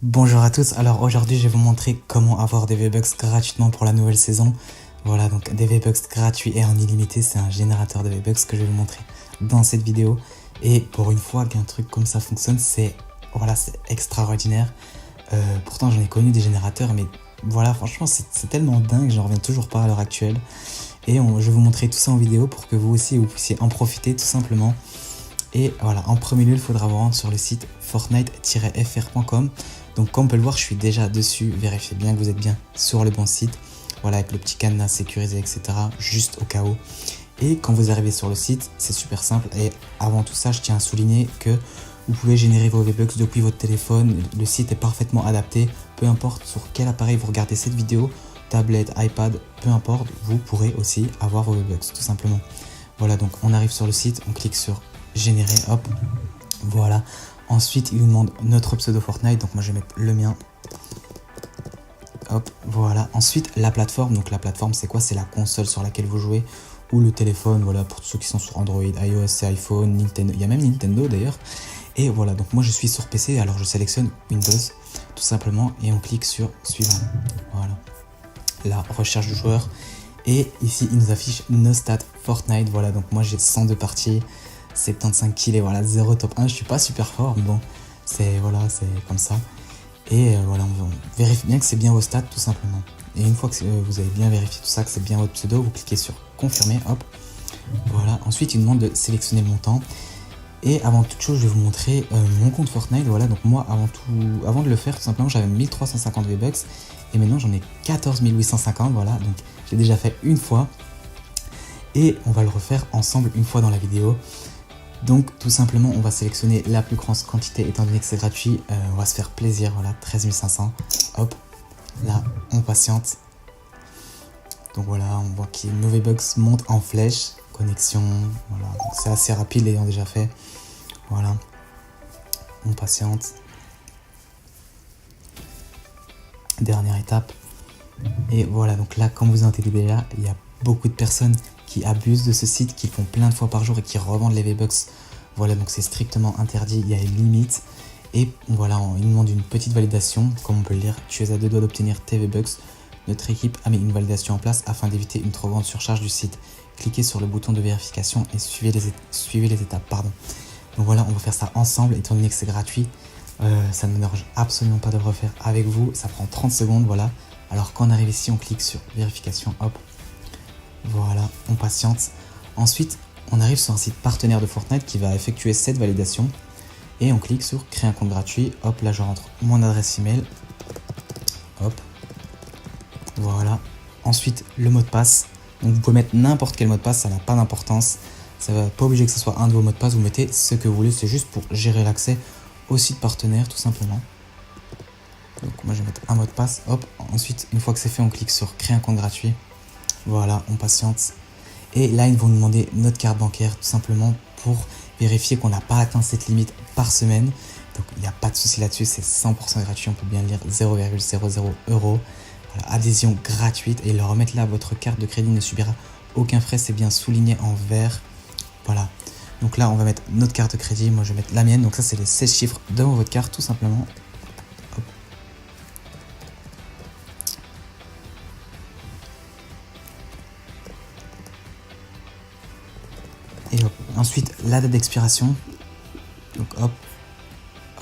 Bonjour à tous, alors aujourd'hui je vais vous montrer comment avoir des V-Bucks gratuitement pour la nouvelle saison. Voilà, donc des V-Bucks gratuits et en illimité, c'est un générateur de V-Bucks que je vais vous montrer dans cette vidéo. Et pour une fois qu'un truc comme ça fonctionne, c'est extraordinaire. Pourtant j'en ai connu des générateurs, mais voilà, franchement c'est tellement dingue, j'en reviens toujours pas à l'heure actuelle. Et je vais vous montrer tout ça en vidéo pour que vous aussi vous puissiez en profiter tout simplement. Et voilà, en premier lieu, il faudra vous rendre sur le site fortnite-fr.com. Donc comme on peut le voir, je suis déjà dessus. Vérifiez bien que vous êtes bien sur le bon site. Voilà, avec le petit cadenas sécurisé, etc. Juste au cas où. Et quand vous arrivez sur le site, c'est super simple. Et avant tout ça, je tiens à souligner que vous pouvez générer vos V-Bucks depuis votre téléphone. Le site est parfaitement adapté. Peu importe sur quel appareil vous regardez cette vidéo, tablette, iPad, peu importe, vous pourrez aussi avoir vos V-Bucks, tout simplement. Voilà, donc on arrive sur le site, on clique sur générer, hop, voilà. Ensuite, il nous demande notre pseudo Fortnite, donc moi je vais mettre le mien. Hop, voilà. Ensuite, la plateforme. Donc la plateforme, c'est quoi? C'est la console sur laquelle vous jouez ou le téléphone. Voilà, pour tous ceux qui sont sur Android, iOS, iPhone, Nintendo. Il y a même Nintendo d'ailleurs. Et voilà, donc moi je suis sur PC, alors je sélectionne Windows tout simplement et on clique sur suivant. Voilà, la recherche du joueur. Et ici, il nous affiche nos stats Fortnite. Voilà, donc moi j'ai 102 parties. 75 kills et voilà, 0 top 1, je suis pas super fort, mais bon, c'est comme ça. Et voilà, on vérifie bien que c'est bien vos stats tout simplement. Et une fois que vous avez bien vérifié tout ça, que c'est bien votre pseudo, vous cliquez sur confirmer, hop. Voilà, ensuite il demande de sélectionner le montant. Et avant toute chose, je vais vous montrer mon compte Fortnite. Voilà, donc moi avant de le faire, tout simplement, j'avais 1350 V-Bucks et maintenant j'en ai 14 850. Voilà, donc j'ai déjà fait une fois. Et on va le refaire ensemble une fois dans la vidéo. Donc tout simplement on va sélectionner la plus grande quantité étant donné que c'est gratuit, on va se faire plaisir, voilà, 13 500, hop, là on patiente. Donc voilà, on voit que nos V-Bucks montent en flèche, connexion, voilà, c'est assez rapide l'ayant déjà fait, voilà, on patiente. Dernière étape, et voilà, donc là comme vous entendez déjà, il y a beaucoup de personnes qui abusent de ce site, qui le font plein de fois par jour et qui revendent les V-Bucks. Voilà, donc c'est strictement interdit, il y a une limite. Et voilà, il demande une petite validation, comme on peut le lire, tu es à 2 doigts d'obtenir tes V-Bucks. Notre équipe a mis une validation en place afin d'éviter une trop grande surcharge du site. Cliquez sur le bouton de vérification et suivez les étapes. Pardon. Donc voilà, on va faire ça ensemble, étant donné que c'est gratuit. Ça ne me dérange absolument pas de le refaire avec vous, ça prend 30 secondes, voilà. Alors quand on arrive ici, on clique sur vérification, hop. Voilà, on patiente. Ensuite, on arrive sur un site partenaire de Fortnite qui va effectuer cette validation. Et on clique sur créer un compte gratuit. Hop, là je rentre mon adresse email. Hop. Voilà. Ensuite, le mot de passe. Donc vous pouvez mettre n'importe quel mot de passe, ça n'a pas d'importance. Ça va pas obligé que ce soit un de vos mots de passe, vous mettez ce que vous voulez, c'est juste pour gérer l'accès au site partenaire tout simplement. Donc moi je vais mettre un mot de passe. Hop. Ensuite, une fois que c'est fait, on clique sur créer un compte gratuit. Voilà, on patiente. Et là, ils vont nous demander notre carte bancaire tout simplement pour vérifier qu'on n'a pas atteint cette limite par semaine. Donc, il n'y a pas de souci là-dessus, c'est 100% gratuit. On peut bien lire 0,00 €. Voilà, adhésion gratuite. Et le remettre là, votre carte de crédit ne subira aucun frais. C'est bien souligné en vert. Voilà. Donc là, on va mettre notre carte de crédit. Moi, je vais mettre la mienne. Donc ça, c'est les 16 chiffres de votre carte tout simplement. Hop. Et hop. Ensuite, la date d'expiration. Donc hop,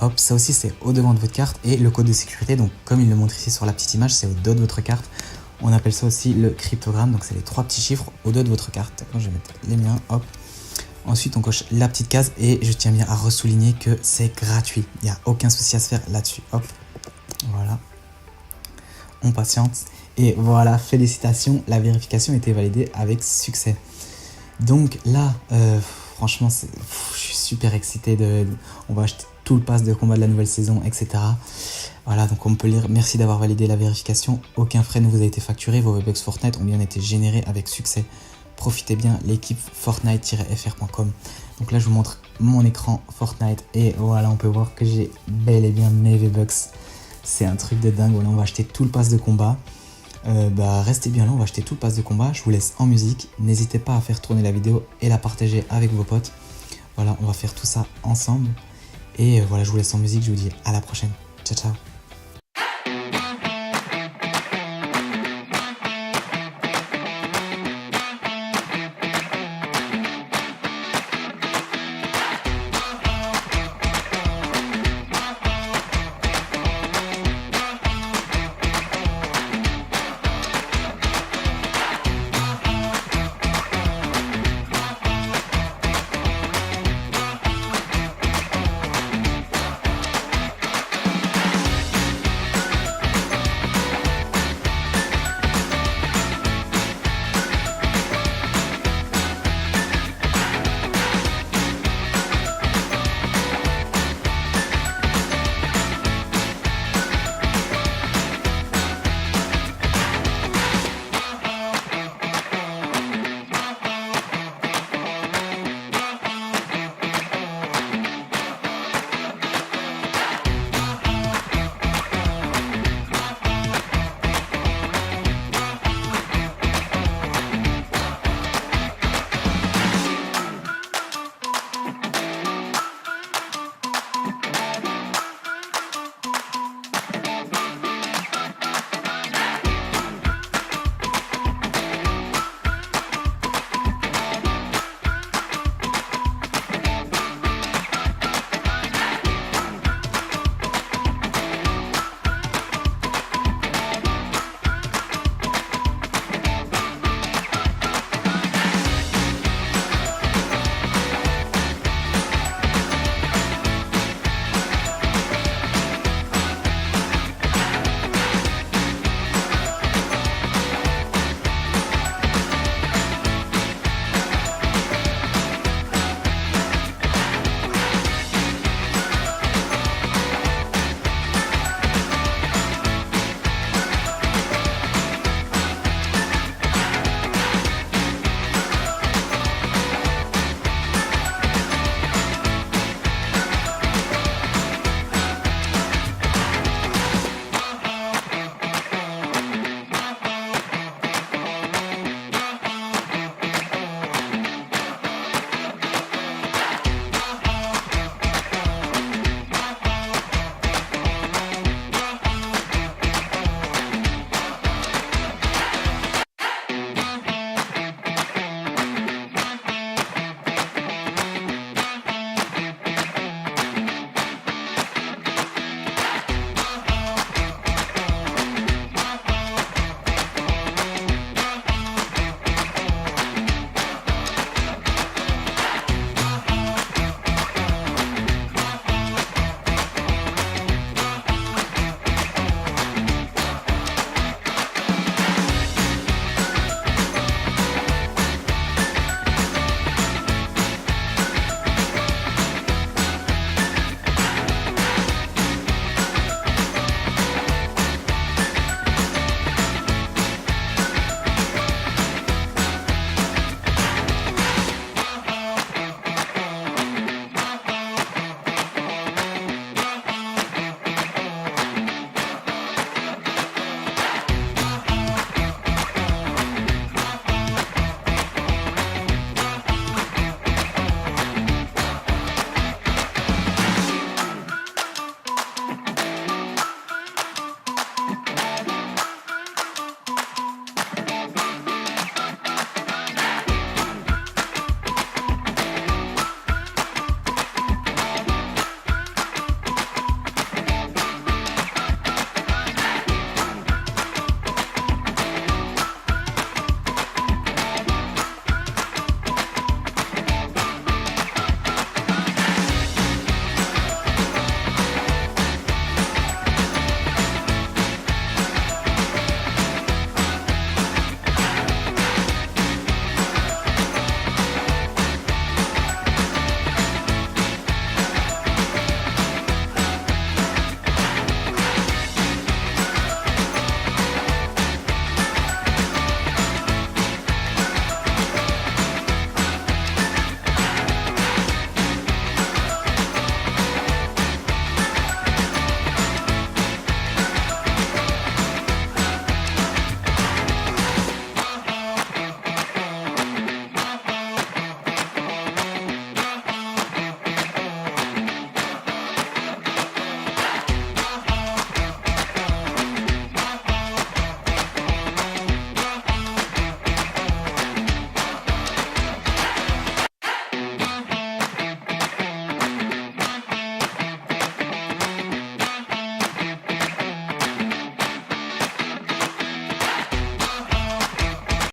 hop, ça aussi c'est au devant de votre carte. Et le code de sécurité, donc comme il le montre ici sur la petite image, c'est au dos de votre carte. On appelle ça aussi le cryptogramme, donc c'est les 3 petits chiffres au dos de votre carte. Moi je vais mettre les miens, hop. Ensuite on coche la petite case et je tiens bien à ressouligner que c'est gratuit. Il n'y a aucun souci à se faire là-dessus, hop. Voilà. On patiente. Et voilà, félicitations, la vérification a été validée avec succès. Donc là, franchement, je suis super excité. On va acheter tout le pass de combat de la nouvelle saison, etc. Voilà, donc on peut lire merci d'avoir validé la vérification. Aucun frais ne vous a été facturé. Vos V-Bucks Fortnite ont bien été générés avec succès. Profitez bien, l'équipe fortnite-fr.com. Donc là, je vous montre mon écran Fortnite. Et voilà, on peut voir que j'ai bel et bien mes V-Bucks. C'est un truc de dingue. Voilà, on va acheter tout le pass de combat. Restez bien là, on va acheter tout le pass de combat. Je vous laisse en musique. N'hésitez pas à faire tourner la vidéo et la partager avec vos potes. Voilà, on va faire tout ça ensemble. Et voilà, je vous laisse en musique. Je vous dis à la prochaine. Ciao, ciao.